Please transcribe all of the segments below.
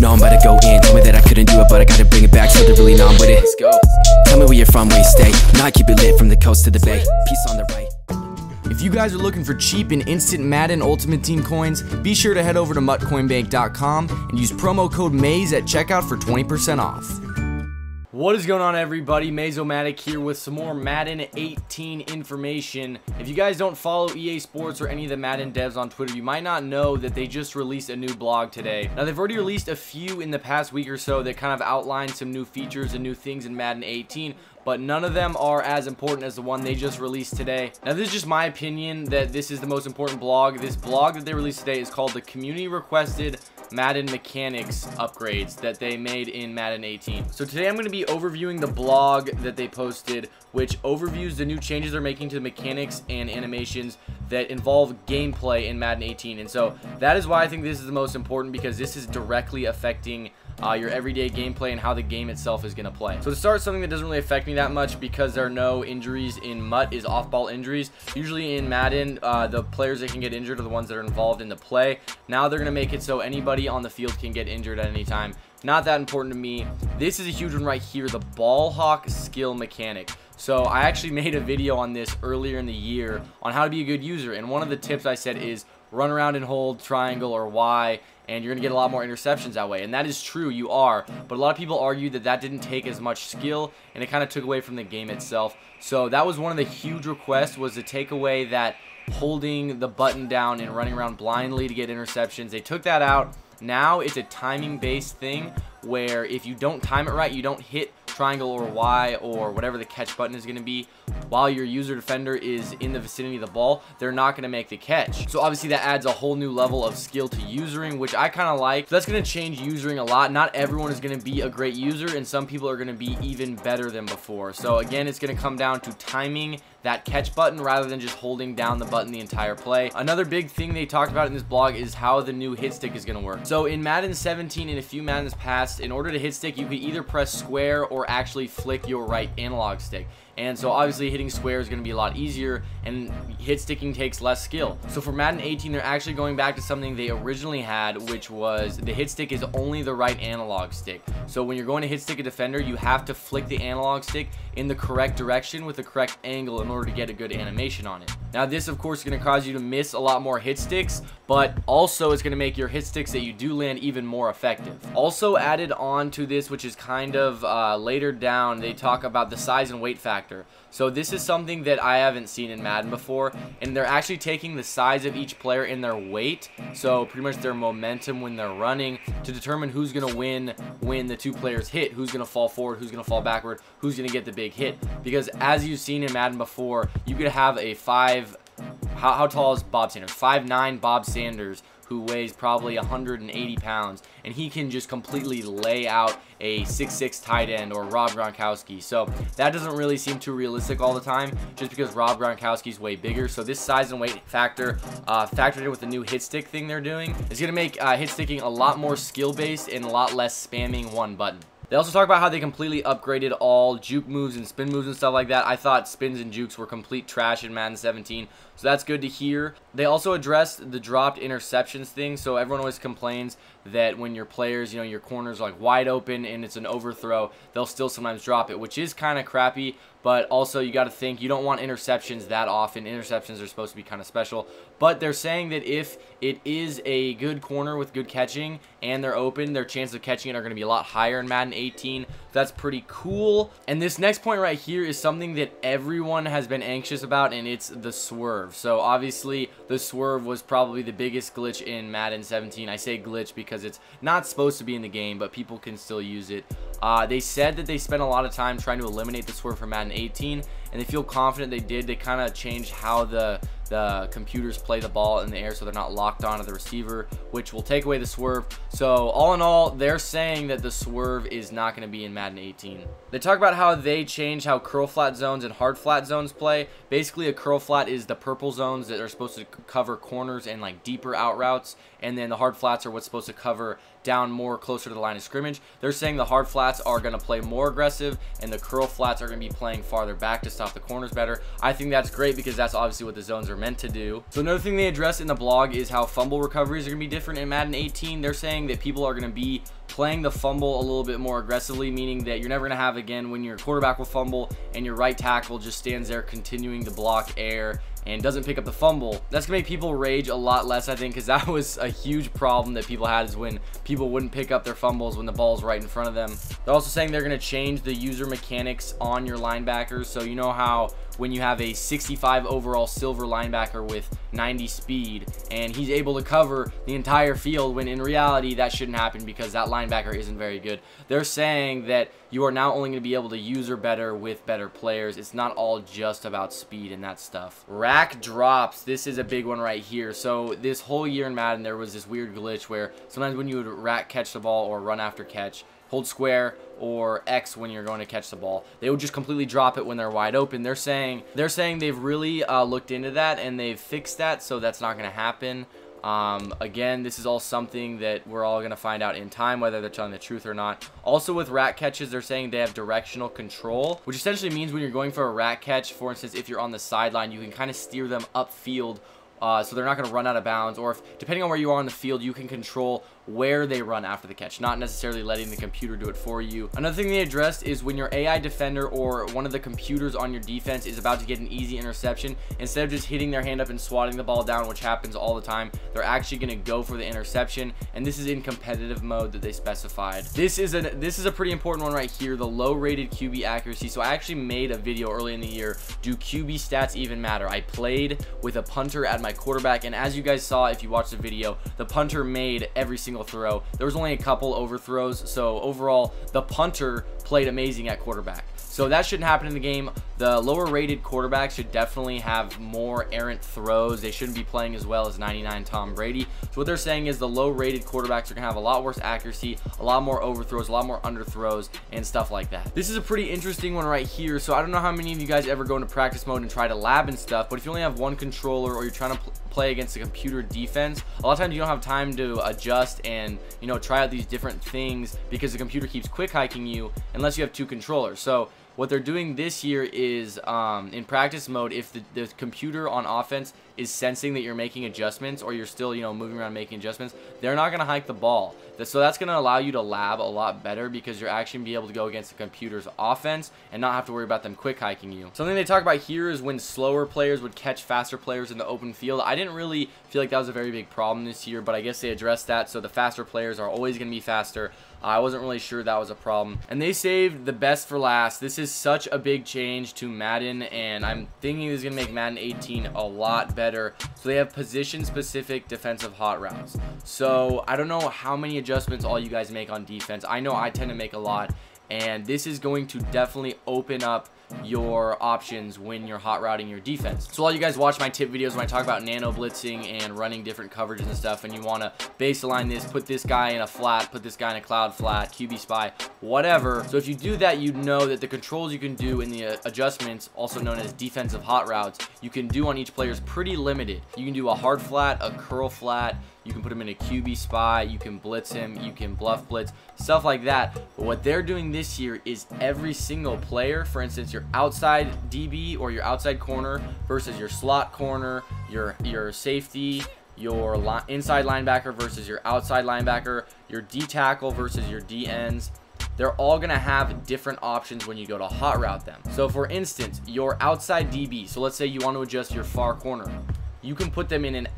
No, I'm about to go in. Told me that I couldn't do it, but I gotta bring it back, so they're really numb with it. Let's go. Tell me where you're from, where you stay. Now I keep it lit from the coast to the bay. Peace on the right. If you guys are looking for cheap and instant Madden Ultimate Team coins, be sure to head over to muttcoinbank.com and use promo code MAZE at checkout for 20% off. What is going on, everybody? Mazomatic here with some more Madden 18 information. If you guys don't follow EA Sports or any of the Madden devs on Twitter, you might not know that they just released a new blog today. Now, they've already released a few in the past week or so that kind of outline some new features and new things in Madden 18, but none of them are as important as the one they just released today. Now, this is just my opinion that this is the most important blog. This blog that they released today is called the Community Requested Madden Mechanics Upgrades that they made in Madden 18. So today I'm going to be overviewing the blog that they posted, which overviews the new changes they're making to the mechanics and animations that involve gameplay in Madden 18. And so that is why I think this is the most important, because this is directly affecting your everyday gameplay and how the game itself is going to play. So to start, something that doesn't really affect me that much because there are no injuries in MUT is off-ball injuries. Usually in Madden, the players that can get injured are the ones that are involved in the play. Now they're going to make it so anybody on the field can get injured at any time. Not that important to me. This is a huge one right here, the ball hawk skill mechanic. So I actually made a video on this earlier in the year on how to be a good user, and one of the tips I said is run around and hold triangle or Y, and you're going to get a lot more interceptions that way. And that is true, you are. But a lot of people argue that that didn't take as much skill, and it kind of took away from the game itself. So that was one of the huge requests, was to take away that holding the button down and running around blindly to get interceptions. They took that out. Now it's a timing-based thing where if you don't time it right, you don't hit triangle or Y or whatever the catch button is going to be while your user defender is in the vicinity of the ball, they're not going to make the catch. So obviously that adds a whole new level of skill to usering, which I kind of like. So that's going to change usering a lot. Not everyone is going to be a great user, and some people are going to be even better than before. So again, it's going to come down to timing that catch button rather than just holding down the button the entire play. Another big thing they talked about in this blog is how the new hit stick is going to work. So in Madden 17 and a few Maddens past, in order to hit stick, you could either press square or actually flick your right analog stick. And so obviously hitting square is going to be a lot easier, and hit sticking takes less skill. So for Madden 18, they're actually going back to something they originally had, which was the hit stick is only the right analog stick. So when you're going to hit stick a defender, you have to flick the analog stick in the correct direction with the correct angle in order to get a good animation on it. Now this, of course, is going to cause you to miss a lot more hit sticks, but also it's going to make your hit sticks that you do land even more effective. Also added on to this, which is kind of later down, they talk about the size and weight factor. So this is something that I haven't seen in Madden before, and they're actually taking the size of each player and their weight, so pretty much their momentum when they're running, to determine who's going to win when the two players hit, who's going to fall forward, who's going to fall backward, who's going to get the big hit. Because as you've seen in Madden before, you could have a how tall is Bob Sanders? 5'9" Bob Sanders, who weighs probably 180 pounds, and he can just completely lay out a 6'6" tight end or Rob Gronkowski. So that doesn't really seem too realistic all the time, just because Rob Gronkowski's way bigger. So this size and weight factor, factored in with the new hit stick thing they're doing, is going to make hit sticking a lot more skill-based and a lot less spamming one button. They also talk about how they completely upgraded all juke moves and spin moves and stuff like that. I thought spins and jukes were complete trash in Madden 17, so that's good to hear. They also addressed the dropped interceptions thing. So everyone always complains that when your players, you know, your corners like wide open and it's an overthrow, they'll still sometimes drop it, which is kind of crappy. But also you got to think, you don't want interceptions that often. Interceptions are supposed to be kind of special. But they're saying that if it is a good corner with good catching and they're open, their chances of catching it are going to be a lot higher in Madden 18. That's pretty cool. And this next point right here is something that everyone has been anxious about, and it's the swerve. So obviously the swerve was probably the biggest glitch in Madden 17. I say glitch because it's not supposed to be in the game, but people can still use it. They said that they spent a lot of time trying to eliminate the swerve from Madden 18, and they feel confident they did. They kind of changed how the computers play the ball in the air so they're not locked onto the receiver, which will take away the swerve. So all in all, they're saying that the swerve is not going to be in Madden 18. They talk about how they changed how curl flat zones and hard flat zones play. Basically, a curl flat is the purple zones that are supposed to cover corners and like deeper out routes, and then the hard flats are what's supposed to cover down more closer to the line of scrimmage. They're saying the hard flats are going to play more aggressive and the curl flats are going to be playing farther back to stop the corners better. I think that's great because that's obviously what the zones are meant to do. So another thing they address in the blog is how fumble recoveries are going to be different in Madden 18. They're saying that people are going to be playing the fumble a little bit more aggressively, meaning that you're never going to have again when your quarterback will fumble and your right tackle just stands there continuing to block air and doesn't pick up the fumble. That's gonna make people rage a lot less, I think, because that was a huge problem that people had, is when people wouldn't pick up their fumbles when the ball's right in front of them. They're also saying they're gonna change the user mechanics on your linebackers. So you know how when you have a 65 overall silver linebacker with 90 speed and he's able to cover the entire field, when in reality that shouldn't happen because that linebacker isn't very good. They're saying that you are now only going to be able to user better with better players. It's not all just about speed and that stuff. Rack drops. This is a big one right here. So this whole year in Madden, there was this weird glitch where sometimes when you would rack catch the ball or run after catch, hold square or X when you're going to catch the ball, they would just completely drop it when they're wide open. They're saying they've really looked into that and they've fixed that, so that's not going to happen. Again, this is all something that we're all going to find out in time, whether they're telling the truth or not. Also with rack catches, they're saying they have directional control, which essentially means when you're going for a rack catch, for instance, if you're on the sideline, you can kind of steer them upfield, so they're not going to run out of bounds, or if, depending on where you are on the field, you can control where they run after the catch, not necessarily letting the computer do it for you. Another thing they addressed is when your AI defender or one of the computers on your defense is about to get an easy interception, instead of just hitting their hand up and swatting the ball down, which happens all the time, they're actually going to go for the interception, and this is in competitive mode that they specified. This is a pretty important one right here, the low rated QB accuracy. So I actually made a video early in the year, do QB stats even matter? I played with a punter at my quarterback, and as you guys saw if you watched the video, the punter made every single throw. There was only a couple overthrows, so overall the punter played amazing at quarterback. So that shouldn't happen in the game. The lower rated quarterbacks should definitely have more errant throws. They shouldn't be playing as well as 99 Tom Brady. So what they're saying is the low rated quarterbacks are gonna have a lot worse accuracy, a lot more overthrows, a lot more underthrows, and stuff like that. This is a pretty interesting one right here. So I don't know how many of you guys ever go into practice mode and try to lab and stuff, but if you only have one controller or you're trying to play against a computer defense, a lot of times you don't have time to adjust and, you know, try out these different things because the computer keeps quick hiking you unless you have two controllers. So what they're doing this year is in practice mode, if the computer on offense is sensing that you're making adjustments or you're still, you know, moving around making adjustments, they're not going to hike the ball. So that's going to allow you to lab a lot better because you're actually going to be able to go against the computer's offense and not have to worry about them quick hiking you. Something they talk about here is when slower players would catch faster players in the open field. I didn't really feel like that was a very big problem this year, but I guess they addressed that, so the faster players are always going to be faster. I wasn't really sure that was a problem. And they saved the best for last. This is such a big change to Madden, and I'm thinking this is going to make Madden 18 a lot better. So they have position-specific defensive hot routes. So I don't know how many adjustments all you guys make on defense. I know I tend to make a lot, and this is going to definitely open up your options when you're hot routing your defense. So all you guys watch my tip videos when I talk about nano blitzing and running different coverages and stuff, and you want to base align this, put this guy in a flat, put this guy in a cloud flat, QB spy, whatever. So if you do that, you know that the controls you can do in the adjustments, also known as defensive hot routes, you can do on each player is pretty limited. You can do a hard flat, a curl flat, you can put him in a QB spy, you can blitz him, you can bluff blitz, stuff like that. But what they're doing this year is every single player, for instance, your outside DB or your outside corner versus your slot corner, your safety, your inside linebacker versus your outside linebacker, your D tackle versus your D ends. They're all going to have different options when you go to hot route them. So for instance, your outside DB, so let's say you want to adjust your far corner, you can put them in an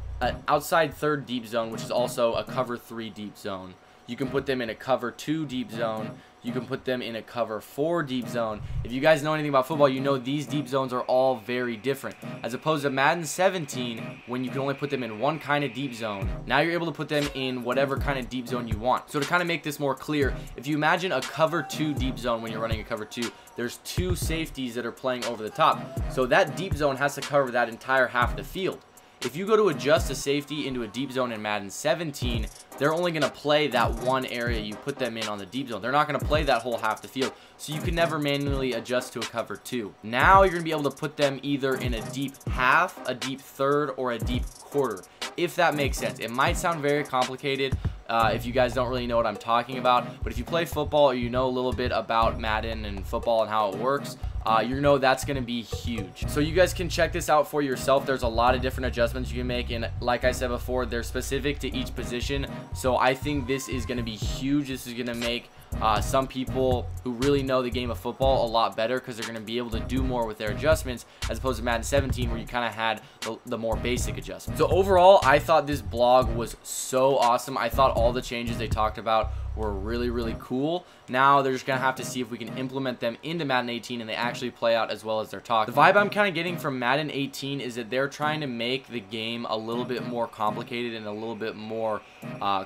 outside third deep zone, which is also a cover 3 deep zone. You can put them in a cover 2 deep zone. You can put them in a cover 4 deep zone. If you guys know anything about football, you know these deep zones are all very different. As opposed to Madden 17, when you can only put them in one kind of deep zone, now you're able to put them in whatever kind of deep zone you want. So to kind of make this more clear, if you imagine a cover 2 deep zone when you're running a cover 2, there's 2 safeties that are playing over the top. So that deep zone has to cover that entire half of the field. If you go to adjust a safety into a deep zone in Madden 17, they're only going to play that one area you put them in on the deep zone. They're not going to play that whole half the field, so you can never manually adjust to a cover 2. Now you're going to be able to put them either in a deep half, a deep third, or a deep quarter, if that makes sense. It might sound very complicated. if you guys don't really know what I'm talking about. But if you play football or you know a little bit about Madden and football and how it works, you know that's going to be huge. So you guys can check this out for yourself. There's a lot of different adjustments you can make, and like I said before, they're specific to each position. So I think this is going to be huge. This is going to make some people who really know the game of football a lot better, because they're going to be able to do more with their adjustments, as opposed to Madden 17 where you kind of had the more basic adjustments. So overall, I thought this blog was so awesome. I thought all the changes they talked about were really cool. Now they're just gonna have to see if we can implement them into Madden 18 and they actually play out as well as they're talking. The vibe I'm kind of getting from Madden 18 is that they're trying to make the game a little bit more complicated and a little bit more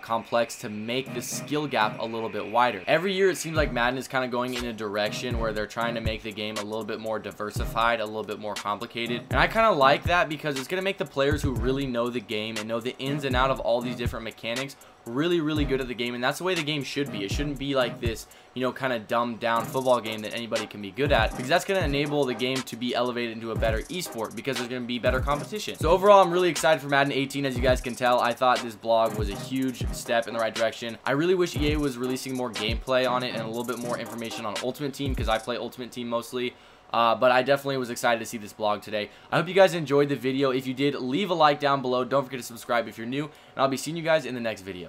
complex to make the skill gap a little bit wider. Every year it seems like Madden is kind of going in a direction where they're trying to make the game a little bit more diversified, a little bit more complicated, and I kind of like that because it's gonna make the players who really know the game and know the ins and out of all these different mechanics really good at the game. And that's the way the game should be. It shouldn't be like this, you know, kind of dumbed down football game that anybody can be good at, because that's going to enable the game to be elevated into a better esport, because there's going to be better competition. So overall, I'm really excited for Madden 18. As you guys can tell, I thought this blog was a huge step in the right direction. I really wish EA was releasing more gameplay on it and a little bit more information on Ultimate Team, because I play Ultimate Team mostly. But I definitely was excited to see this blog today. I hope you guys enjoyed the video. If you did, leave a like down below. Don't forget to subscribe if you're new, and I'll be seeing you guys in the next video.